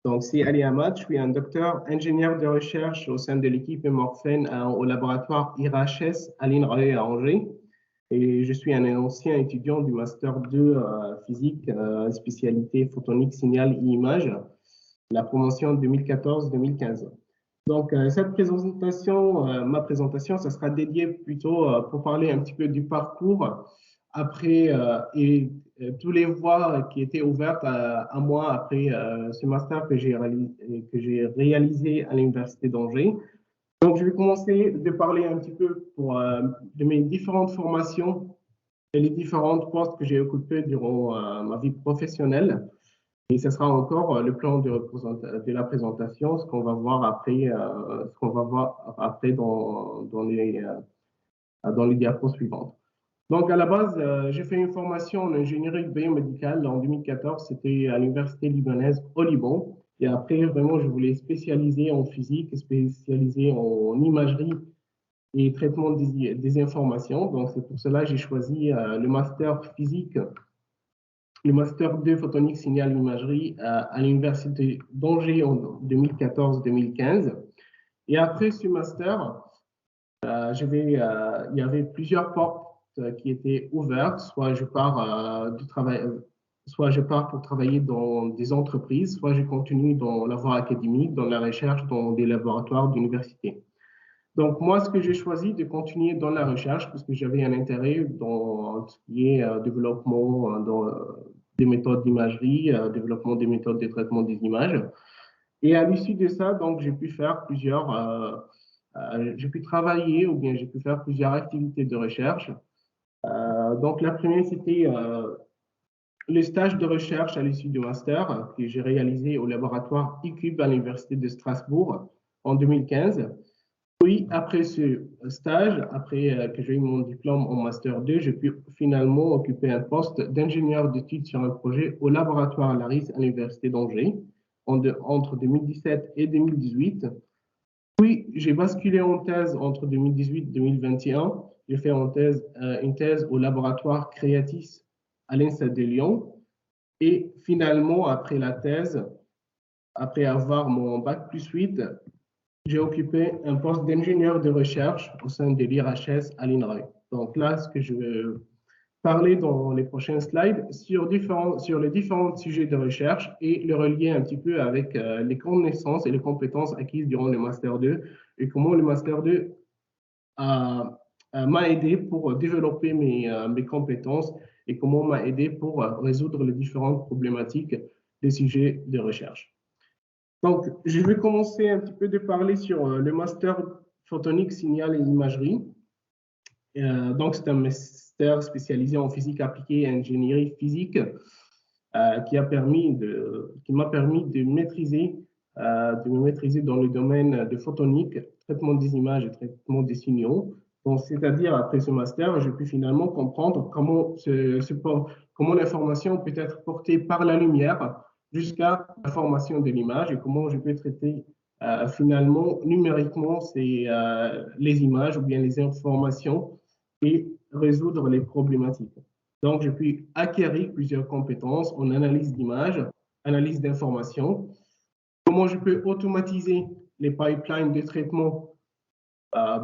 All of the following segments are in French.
Donc, c'est Ali Ahmad, je suis un docteur ingénieur de recherche au sein de l'équipe Morphène au laboratoire IRHS à l'INRAE à Angers. Et je suis un ancien étudiant du Master 2 physique, spécialité photonique, signal et image, la promotion 2014-2015. Donc, cette présentation, ma présentation, ça sera dédié plutôt pour parler un petit peu du parcours après et tous les voies qui étaient ouvertes à moi après ce master que j'ai réalisé à l'Université d'Angers. Donc, je vais commencer de parler un petit peu de mes différentes formations et les différents postes que j'ai occupés durant ma vie professionnelle. Et ce sera encore le plan de la présentation, ce qu'on va voir après, dans les diapos suivantes. Donc, à la base, j'ai fait une formation en ingénierie biomédicale en 2014. C'était à l'université libanaise au Liban. Et après, vraiment, je voulais spécialiser en physique, spécialiser en imagerie et traitement des informations. Donc, c'est pour cela que j'ai choisi le master physique, le master 2 photonique signal imagerie à l'université d'Angers en 2014-2015. Et après ce master, il y avait plusieurs portes qui étaient ouvertes. Soit je pars pour travailler dans des entreprises, soit je continue dans la voie académique, dans la recherche, dans des laboratoires d'université. Donc, moi, ce que j'ai choisi de continuer dans la recherche, parce que j'avais un intérêt dans ce qui est développement des méthodes d'imagerie, développement des méthodes de traitement des images. Et à l'issue de ça, donc, j'ai pu travailler ou bien j'ai pu faire plusieurs activités de recherche. Donc, la première, c'était le stage de recherche à l'issue du master que j'ai réalisé au laboratoire ICUBE à l'Université de Strasbourg en 2015. Puis, après ce stage, après que j'ai eu mon diplôme en Master 2, j'ai pu finalement occuper un poste d'ingénieur d'études sur un projet au laboratoire Laris à l'Université d'Angers entre 2017 et 2018. Puis, j'ai basculé en thèse entre 2018 et 2021. J'ai fait une thèse au laboratoire Creatis à l'INSA de Lyon. Et finalement, après la thèse, après avoir mon bac plus 8, j'ai occupé un poste d'ingénieur de recherche au sein de l'IRHS à l'INRAE. Donc là, ce que je vais parler dans les prochains slides sur les différents sujets de recherche et le relier un petit peu avec les connaissances et les compétences acquises durant le Master 2 et comment le Master 2 m'a aidé pour développer mes compétences et comment m'a aidé pour résoudre les différentes problématiques des sujets de recherche. Donc, je vais commencer un petit peu de parler sur le master photonique, signal et imagerie. Donc, c'est un master spécialisé en physique appliquée et ingénierie physique qui m'a permis de me maîtriser dans le domaine de photonique, traitement des images et traitement des signaux. Donc, c'est-à-dire, après ce master, j'ai pu finalement comprendre comment l'information peut être portée par la lumière jusqu'à la formation de l'image et comment je peux traiter finalement numériquement les images ou bien les informations et résoudre les problématiques. Donc, j'ai pu acquérir plusieurs compétences en analyse d'images, analyse d'informations, comment je peux automatiser les pipelines de traitement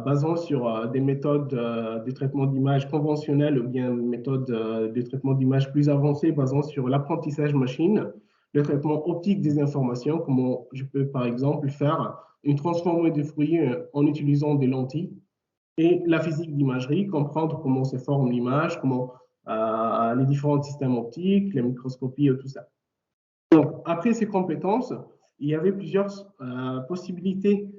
basant sur des méthodes de traitement d'images conventionnelles ou bien méthodes de traitement d'images plus avancées basant sur l'apprentissage machine, le traitement optique des informations, comment je peux par exemple faire une transformée de Fourier en utilisant des lentilles, et la physique d'imagerie, comprendre comment se forme l'image, comment les différents systèmes optiques, les microscopies et tout ça. Donc, après ces compétences, il y avait plusieurs possibilités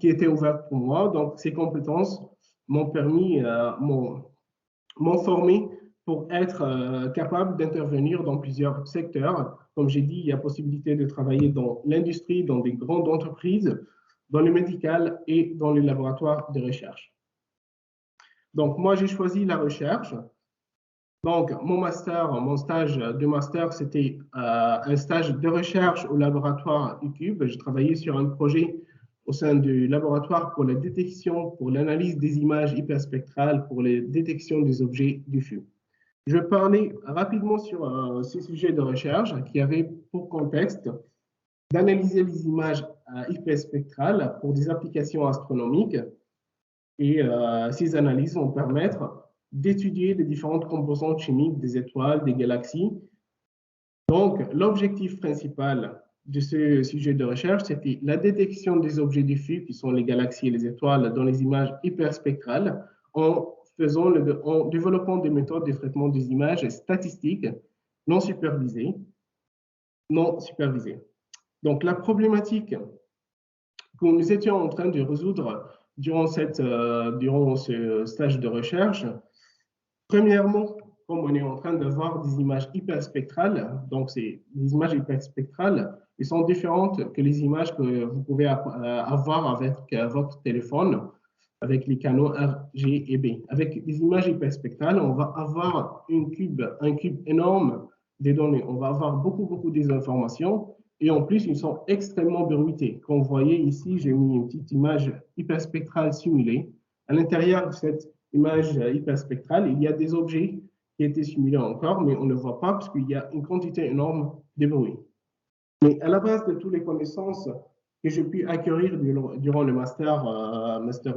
qui étaient ouvertes pour moi. Donc, ces compétences m'ont formé pour être capable d'intervenir dans plusieurs secteurs. Comme j'ai dit, il y a possibilité de travailler dans l'industrie, dans des grandes entreprises, dans le médical et dans les laboratoires de recherche. Donc, moi, j'ai choisi la recherche. Donc, mon stage de master, c'était un stage de recherche au laboratoire ICUBE. J'ai travaillé sur un projet au sein du laboratoire pour la détection, pour l'analyse des images hyperspectrales, pour la détection des objets diffus. Je vais parler rapidement sur ces sujets de recherche qui avaient pour contexte d'analyser les images hyperspectrales pour des applications astronomiques. Et ces analyses vont permettre d'étudier les différentes composantes chimiques des étoiles, des galaxies. Donc, l'objectif principal de ce sujet de recherche, c'était la détection des objets diffus, qui sont les galaxies et les étoiles, dans les images hyperspectrales, en développant des méthodes de traitement des images statistiques non supervisées. Donc, la problématique que nous étions en train de résoudre durant ce stage de recherche, premièrement, comme on est en train d'avoir des images hyperspectrales, donc les images hyperspectrales, elles sont différentes que les images que vous pouvez avoir avec votre téléphone, avec les canaux R, G et B. Avec les images hyperspectrales, on va avoir un cube énorme des données. On va avoir beaucoup d'informations et en plus, ils sont extrêmement bruités. Comme vous voyez ici, j'ai mis une petite image hyperspectrale simulée. À l'intérieur de cette image hyperspectrale, il y a des objets qui étaient simulés encore, mais on ne le voit pas parce qu'il y a une quantité énorme de bruit. Mais à la base de toutes les connaissances que j'ai pu acquérir durant le master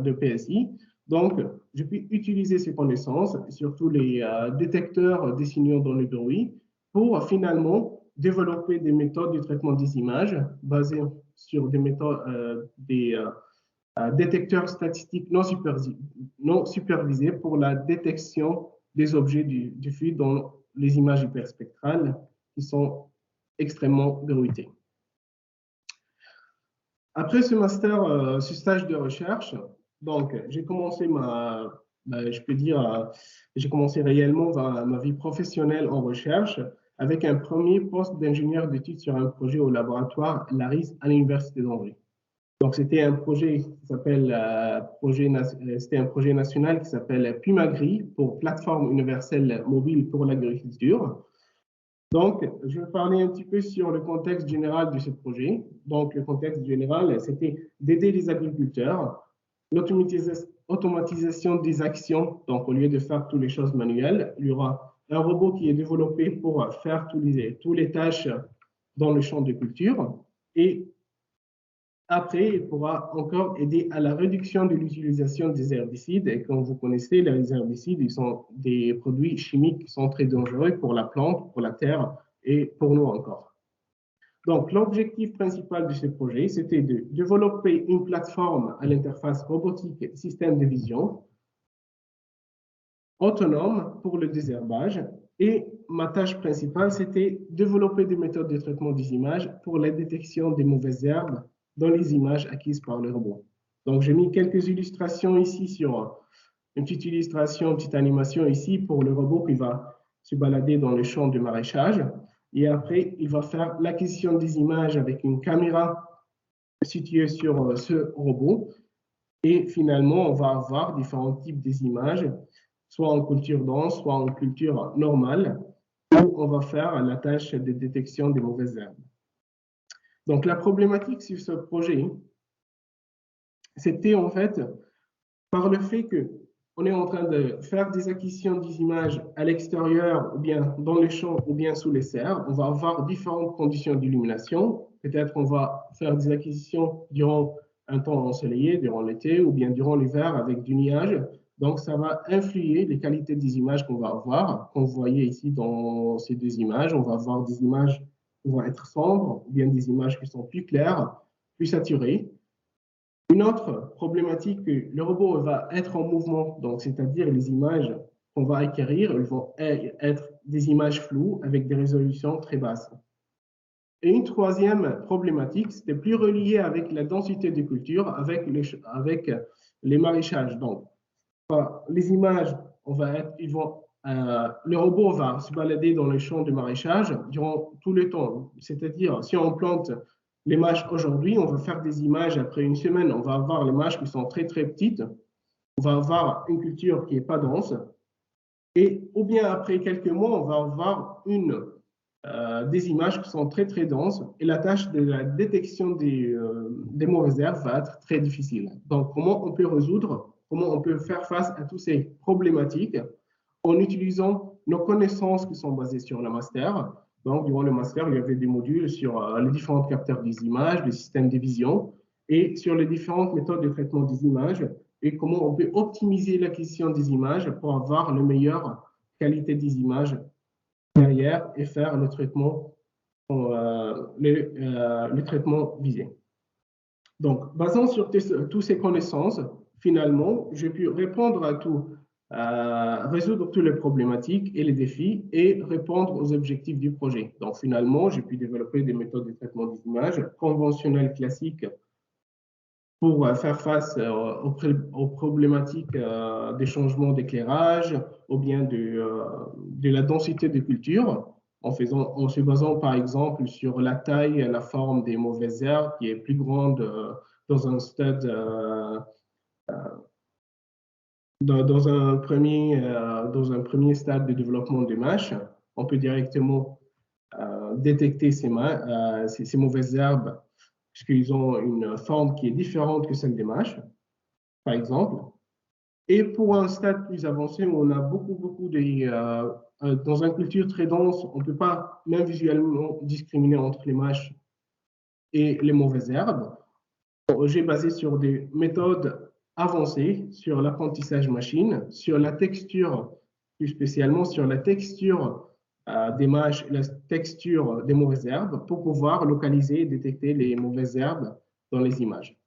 2 PSI, donc j'ai pu utiliser ces connaissances, surtout les détecteurs des signaux dans le bruit, pour finalement développer des méthodes de traitement des images basées sur des méthodes, détecteurs statistiques non supervisés pour la détection des objets diffus dans les images hyperspectrales qui sont extrêmement bruitées. Après ce master, ce stage de recherche, donc j'ai commencé j'ai commencé réellement ma vie professionnelle en recherche avec un premier poste d'ingénieur d'études sur un projet au laboratoire LARIS à l'Université d'Angers. Donc, c'était un projet qui s'appelle c'était un projet national qui s'appelle PUMAGRI pour Plateforme universelle mobile pour l'agriculture. Donc, je vais parler un petit peu sur le contexte général de ce projet. Donc, le contexte général, c'était d'aider les agriculteurs, l'automatisation des actions. Donc, au lieu de faire toutes les choses manuelles, il y aura un robot qui est développé pour faire toutes les tâches dans le champ de culture. Et après, il pourra encore aider à la réduction de l'utilisation des herbicides. Et comme vous connaissez, les herbicides, ils sont des produits chimiques qui sont très dangereux pour la plante, pour la terre et pour nous encore. Donc, l'objectif principal de ce projet, c'était de développer une plateforme à l'interface robotique et système de vision autonome pour le désherbage. Et ma tâche principale, c'était développer des méthodes de traitement des images pour la détection des mauvaises herbes dans les images acquises par le robot. Donc, j'ai mis quelques illustrations ici sur une petite illustration, une petite animation ici pour le robot qui va se balader dans le champ de maraîchage. Et après, il va faire l'acquisition des images avec une caméra située sur ce robot. Et finalement, on va avoir différents types d'images, soit en culture dense, soit en culture normale, où on va faire la tâche de détection des mauvaises herbes. Donc, la problématique sur ce projet, c'était en fait par le fait qu'on est en train de faire des acquisitions des images à l'extérieur, ou bien dans les champs, ou bien sous les serres. On va avoir différentes conditions d'illumination. Peut-être qu'on va faire des acquisitions durant un temps ensoleillé, durant l'été, ou bien durant l'hiver avec du nuage. Donc, ça va influer les qualités des images qu'on va avoir. Comme vous voyez ici dans ces deux images, on va avoir des images vont être sombres, ou bien des images qui sont plus claires, plus saturées. Une autre problématique, le robot va être en mouvement, donc c'est-à-dire les images qu'on va acquérir, elles vont être des images floues avec des résolutions très basses. Et une troisième problématique, c'était plus relié avec la densité de culture, avec les maraîchages. Donc, les images, le robot va se balader dans les champs de maraîchage durant tout le temps. C'est-à-dire, si on plante les mâches aujourd'hui, on va faire des images après une semaine. On va avoir les mâches qui sont très petites. On va avoir une culture qui n'est pas dense. Ou bien après quelques mois, on va avoir des images qui sont très denses. Et la tâche de la détection des mauvaises herbes va être très difficile. Donc, comment on peut faire face à toutes ces problématiques en utilisant nos connaissances qui sont basées sur le master. Donc, durant le master, il y avait des modules sur les différents capteurs des images, les systèmes de vision et sur les différentes méthodes de traitement des images et comment on peut optimiser l'acquisition des images pour avoir la meilleure qualité des images derrière et faire le traitement visé. Donc, basant sur toutes ces connaissances, finalement, j'ai pu répondre à tout, résoudre toutes les problématiques et les défis et répondre aux objectifs du projet. Donc, finalement, j'ai pu développer des méthodes de traitement des images conventionnelles classiques pour faire face aux problématiques des changements d'éclairage ou bien de la densité de culture, en se basant par exemple sur la taille et la forme des mauvaises herbes qui est plus grande dans un stade, dans un premier stade de développement de mâche. On peut directement détecter ces mauvaises herbes puisqu'ils ont une forme qui est différente que celle des mâches, par exemple. Et pour un stade plus avancé, où on a beaucoup dans une culture très dense, on ne peut pas même visuellement discriminer entre les mâches et les mauvaises herbes. J'ai basé sur des méthodes avancées, sur l'apprentissage machine, sur la texture, plus spécialement sur la texture des mâches, la texture des mauvaises herbes, pour pouvoir localiser et détecter les mauvaises herbes dans les images.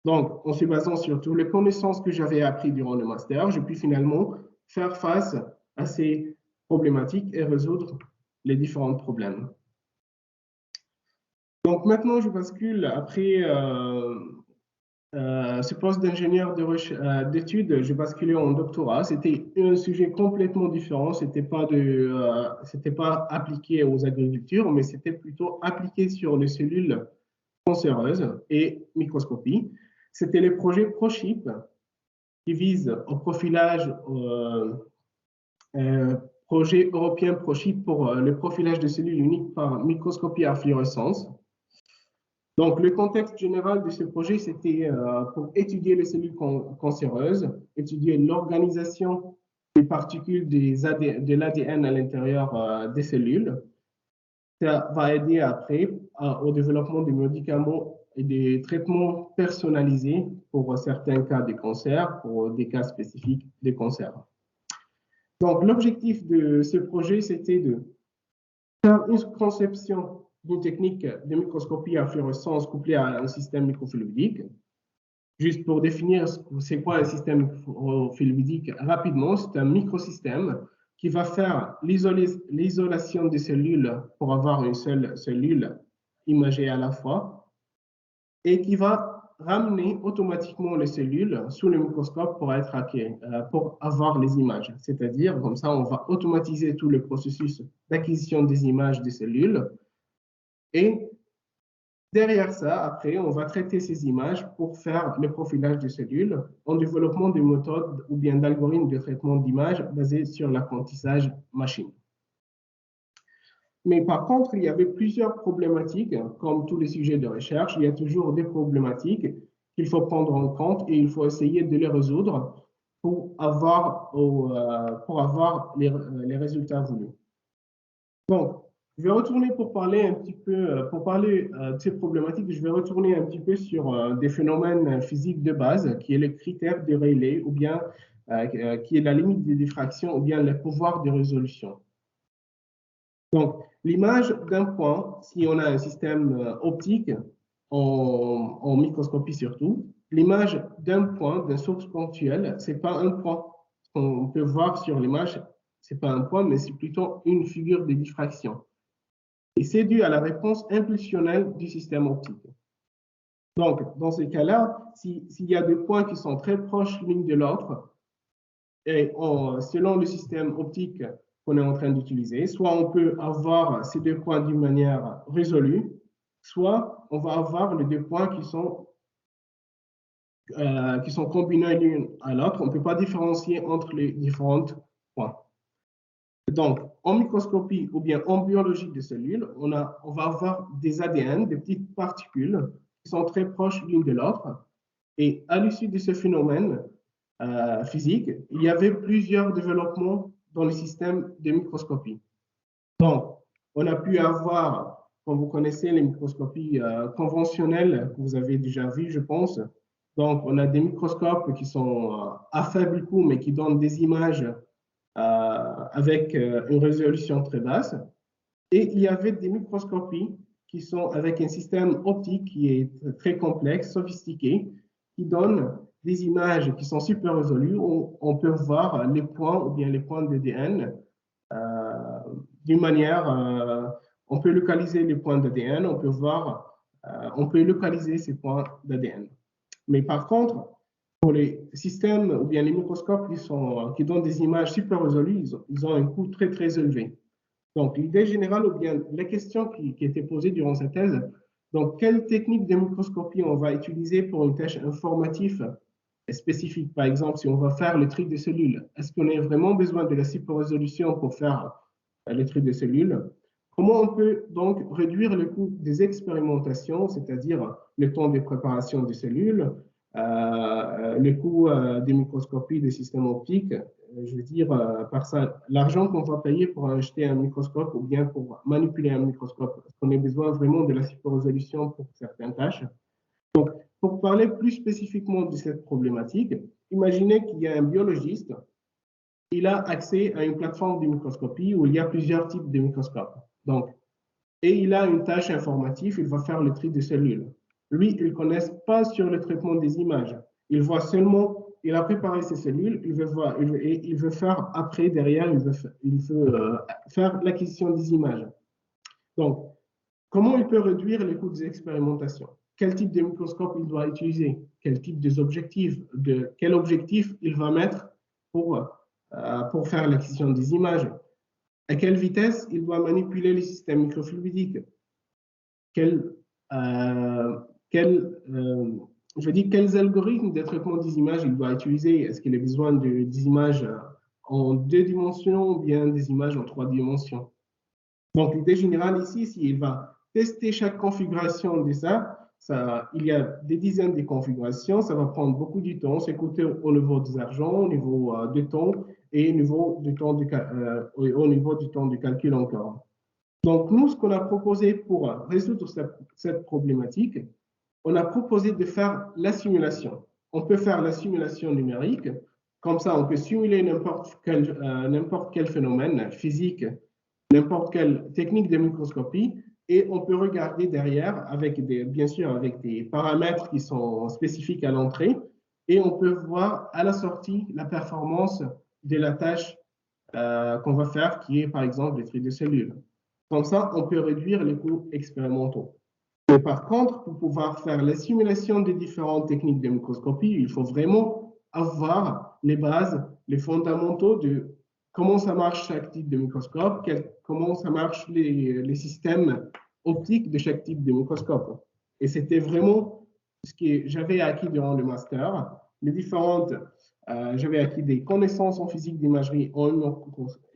Donc, en se basant sur toutes les connaissances que j'avais apprises durant le master, j'ai pu finalement faire face à ces problématiques et résoudre les différents problèmes. Donc, maintenant, je bascule après ce poste d'ingénieur d'études, je basculais en doctorat. C'était un sujet complètement différent. C'était pas appliqué aux agricultures, mais c'était plutôt appliqué sur les cellules cancéreuses et microscopie. C'était les projets ProChip qui visent au profilage, projet européen ProChip pour le profilage de cellules uniques par microscopie à fluorescence. Donc, le contexte général de ce projet, c'était pour étudier les cellules cancéreuses, étudier l'organisation des particules de l'ADN à l'intérieur des cellules. Ça va aider après au développement des médicaments et des traitements personnalisés pour certains cas de cancer, pour des cas spécifiques de cancer. Donc, l'objectif de ce projet, c'était de faire une conception d'une technique de microscopie à fluorescence couplée à un système microfluidique. Juste pour définir c'est quoi un système microfluidique rapidement, c'est un microsystème qui va faire l'isolation des cellules pour avoir une seule cellule imagée à la fois et qui va ramener automatiquement les cellules sous le microscope pour avoir les images. C'est-à-dire, comme ça, on va automatiser tout le processus d'acquisition des images des cellules et derrière ça, après, on va traiter ces images pour faire le profilage des cellules en développement de méthodes ou bien d'algorithmes de traitement d'images basés sur l'apprentissage machine. Mais par contre, il y avait plusieurs problématiques, comme tous les sujets de recherche, il y a toujours des problématiques qu'il faut prendre en compte et il faut essayer de les résoudre pour avoir les résultats voulus. Donc, je vais retourner pour parler un petit peu, de ces problématiques, je vais retourner un petit peu sur des phénomènes physiques de base, qui est le critère de Rayleigh, ou bien qui est la limite de diffraction, ou bien le pouvoir de résolution. Donc, l'image d'un point, si on a un système optique, en microscopie surtout, l'image d'un point, d'une source ponctuelle, ce n'est pas un point. On peut voir sur l'image, ce n'est pas un point, mais c'est plutôt une figure de diffraction. Et c'est dû à la réponse impulsionnelle du système optique. Donc, dans ces cas-là, s'il y a deux points qui sont très proches l'une de l'autre, et selon le système optique qu'on est en train d'utiliser, soit on peut avoir ces deux points d'une manière résolue, soit on va avoir les deux points qui sont combinés l'un à l'autre. On ne peut pas différencier entre les différents points. Donc, en microscopie ou bien en biologie des cellules, on va avoir des ADN, des petites particules qui sont très proches l'une de l'autre. Et à l'issue de ce phénomène physique, il y avait plusieurs développements dans le système de microscopie. Donc, On a pu avoir, comme vous connaissez, les microscopies conventionnelles que vous avez déjà vues, je pense. Donc, on a des microscopes qui sont à faible coût, mais qui donnent des images avec une résolution très basse. Et il y avait des microscopies qui sont avec un système optique qui est très complexe, sophistiqué, qui donne des images qui sont super résolues où on peut voir les points ou bien les points d'ADN d'une manière, on peut localiser les points d'ADN, on peut voir, on peut localiser ces points d'ADN. Mais par contre, pour les systèmes ou bien les microscopes qui donnent des images super résolues, ils ont un coût très, très élevé. Donc, l'idée générale ou bien la question qui était posée durant cette thèse, donc, quelle technique de microscopie on va utiliser pour une tâche informative spécifique? Par exemple, si on va faire le tri des cellules, est-ce qu'on a vraiment besoin de la super résolution pour faire le tri des cellules? Comment on peut donc réduire le coût des expérimentations, c'est-à-dire le temps de préparation des cellules, le coût des microscopies des systèmes optiques, je veux dire, par ça, l'argent qu'on va payer pour acheter un microscope ou bien pour manipuler un microscope, est-ce qu'on a besoin vraiment de la super résolution pour certaines tâches? Donc, pour parler plus spécifiquement de cette problématique, imaginez qu'il y a un biologiste, il a accès à une plateforme de microscopie où il y a plusieurs types de microscopes. Donc, et il a une tâche informative, il va faire le tri des cellules. Lui, il ne connaît pas sur le traitement des images. Il voit seulement, il a préparé ses cellules, il veut faire après, derrière, il veut faire l'acquisition des images. Donc, comment il peut réduire les coûts des expérimentations? Quel type de microscope il doit utiliser? Quel type d'objectif? Quel objectif il va mettre pour faire l'acquisition des images? À quelle vitesse il doit manipuler les systèmes microfluidiques? Quels algorithmes de traitement des images il doit utiliser? Est-ce qu'il a besoin des images en 2 dimensions ou bien des images en 3 dimensions? Donc, l'idée générale ici, s'il va tester chaque configuration de il y a des dizaines de configurations, ça va prendre beaucoup de temps, c'est coûteux au niveau des argent, au niveau du temps et au niveau du temps de calcul encore. Donc, nous, ce qu'on a proposé pour résoudre cette problématique, on a proposé de faire la simulation. On peut faire la simulation numérique, comme ça, on peut simuler n'importe quel phénomène physique, n'importe quelle technique de microscopie, et on peut regarder derrière, bien sûr, avec des paramètres qui sont spécifiques à l'entrée, et on peut voir à la sortie la performance de la tâche qu'on va faire, qui est par exemple le tri de cellules. Comme ça, on peut réduire les coûts expérimentaux. Mais par contre, pour pouvoir faire la simulation des différentes techniques de microscopie, il faut vraiment avoir les bases, les fondamentaux de comment ça marche chaque type de microscope, comment ça marche les systèmes optiques de chaque type de microscope. Et c'était vraiment ce que j'avais acquis durant le master, j'avais acquis des connaissances en physique d'imagerie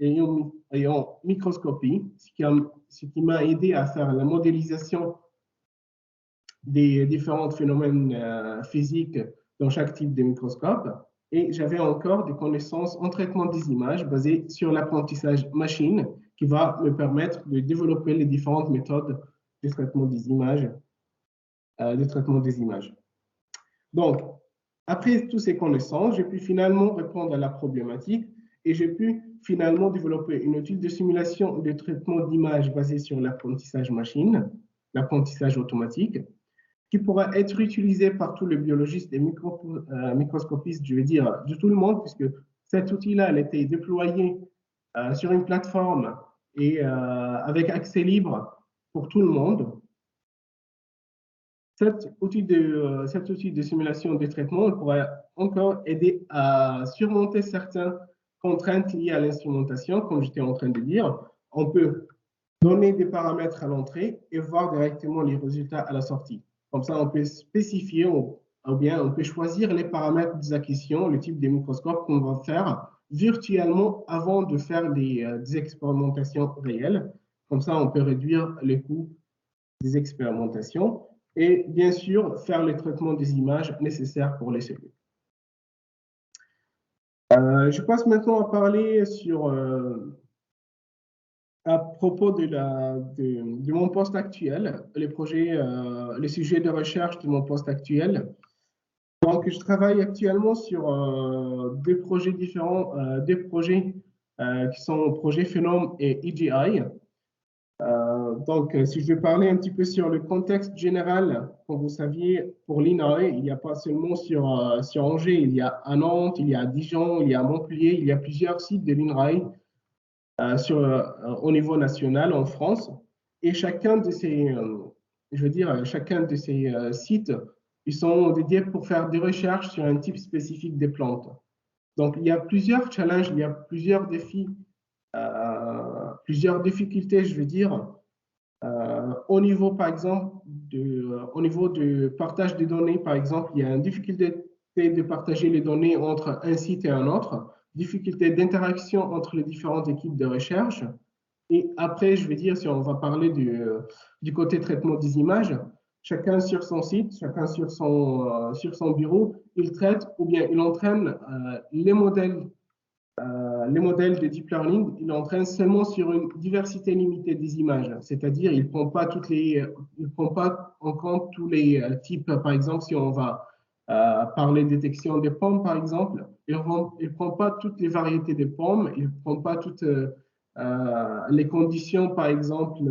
et en microscopie, ce qui m'a aidé à faire la modélisation des différents phénomènes physiques dans chaque type de microscope. Et j'avais encore des connaissances en traitement des images basées sur l'apprentissage machine qui va me permettre de développer les différentes méthodes de traitement des images. Donc, après toutes ces connaissances, j'ai pu finalement répondre à la problématique et j'ai pu finalement développer une étude de simulation de traitement d'images basée sur l'apprentissage machine, l'apprentissage automatique, qui pourra être utilisé par tous les biologistes et microscopistes, je veux dire, de tout le monde, puisque cet outil-là, a été déployé sur une plateforme et avec accès libre pour tout le monde. Cet outil de simulation des traitements pourrait encore aider à surmonter certaines contraintes liées à l'instrumentation, comme j'étais en train de dire. On peut donner des paramètres à l'entrée et voir directement les résultats à la sortie. Comme ça, on peut spécifier ou bien on peut choisir les paramètres des acquisitions, le type de microscope qu'on va faire virtuellement avant de faire des expérimentations réelles. Comme ça, on peut réduire les coûts des expérimentations et bien sûr faire le traitement des images nécessaires pour les cellules. Je passe maintenant à parler sur à propos de mon poste actuel, les sujets de recherche de mon poste actuel. Donc, je travaille actuellement sur deux projets différents, deux projets qui sont projets Phenom et EGI. Donc, si je vais parler un petit peu sur le contexte général, comme vous saviez, pour l'INRAE, il n'y a pas seulement sur Angers, il y a à Nantes, il y a à Dijon, il y a à Montpellier, il y a plusieurs sites de l'INRAE au niveau national en France. Et chacun de ces, je veux dire, chacun de ces sites, ils sont dédiés pour faire des recherches sur un type spécifique des plantes. Donc, il y a plusieurs challenges, il y a plusieurs défis, plusieurs difficultés, je veux dire, au niveau, par exemple, au niveau du partage des données, par exemple, il y a une difficulté de partager les données entre un site et un autre, difficulté d'interaction entre les différentes équipes de recherche. Et après, je vais dire, si on va parler du côté traitement des images, chacun sur son site, chacun sur son bureau, il traite ou bien il entraîne les modèles de deep learning, il entraîne seulement sur une diversité limitée des images, c'est-à-dire il prend pas en compte tous les types. Par exemple, si on va parler détection des pommes, par exemple, il prend pas toutes les variétés des pommes, il prend pas toutes les conditions, par exemple.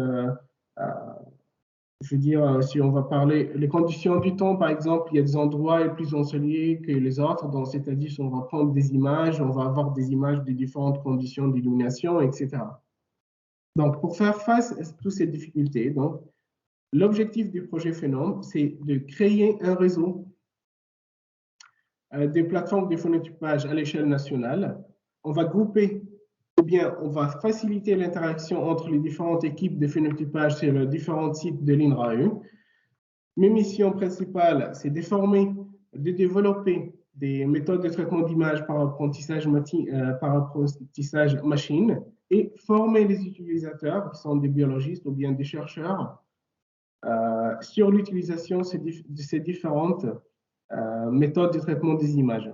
Je veux dire, si on va parler les conditions du temps, par exemple, il y a des endroits plus ensoleillés que les autres, donc c'est-à-dire on va prendre des images, on va avoir des images de différentes conditions d'illumination, etc. Donc, pour faire face à toutes ces difficultés, donc, l'objectif du projet Phenom, c'est de créer un réseau des plateformes de phénotypage à l'échelle nationale. On va grouper ou bien on va faciliter l'interaction entre les différentes équipes de phénotypage sur les différents sites de l'INRAE. Mes missions principales, c'est de former, de développer des méthodes de traitement d'image par apprentissage machine et former les utilisateurs, qui sont des biologistes ou bien des chercheurs, sur l'utilisation de ces différentes méthodes de traitement des images.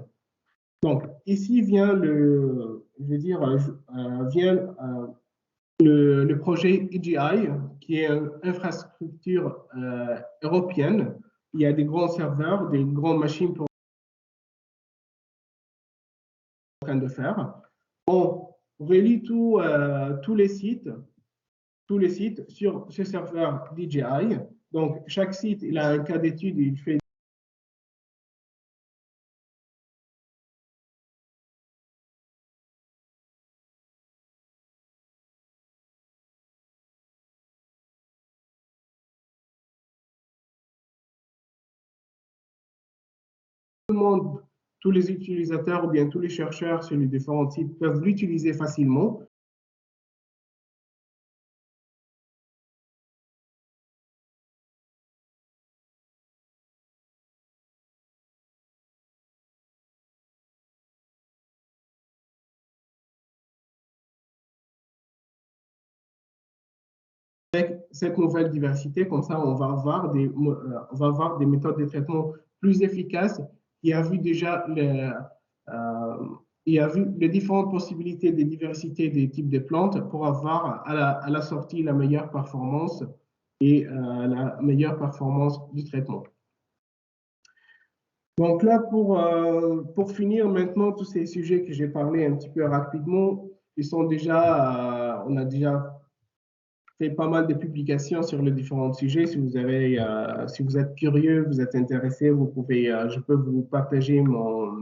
Donc, ici vient le projet EGI, qui est une infrastructure européenne. Il y a des grands serveurs, des grandes machines pour en train de faire. On relie tous les sites sur ce serveur DJI. Donc, chaque site, il a un cas d'étude, il fait tout le monde, tous les utilisateurs ou bien tous les chercheurs sur les différents sites peuvent l'utiliser facilement. Avec cette nouvelle diversité, comme ça, on va avoir des méthodes de traitement plus efficaces qui a vu déjà il a vu les différentes possibilités de diversité des types de plantes pour avoir à la sortie la meilleure performance et la meilleure performance du traitement. Donc là, pour finir maintenant, tous ces sujets que j'ai parlé un petit peu rapidement, ils sont déjà, on a déjà fait pas mal de publications sur les différents sujets. Si vous si vous êtes curieux, vous êtes intéressé, vous pouvez, je peux vous partager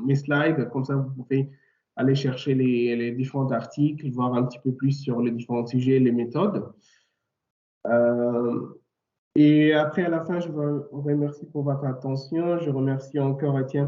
mes slides, comme ça vous pouvez aller chercher les différents articles, voir un petit peu plus sur les différents sujets, les méthodes. Et après, à la fin, je vous remercie pour votre attention. Je remercie encore Étienne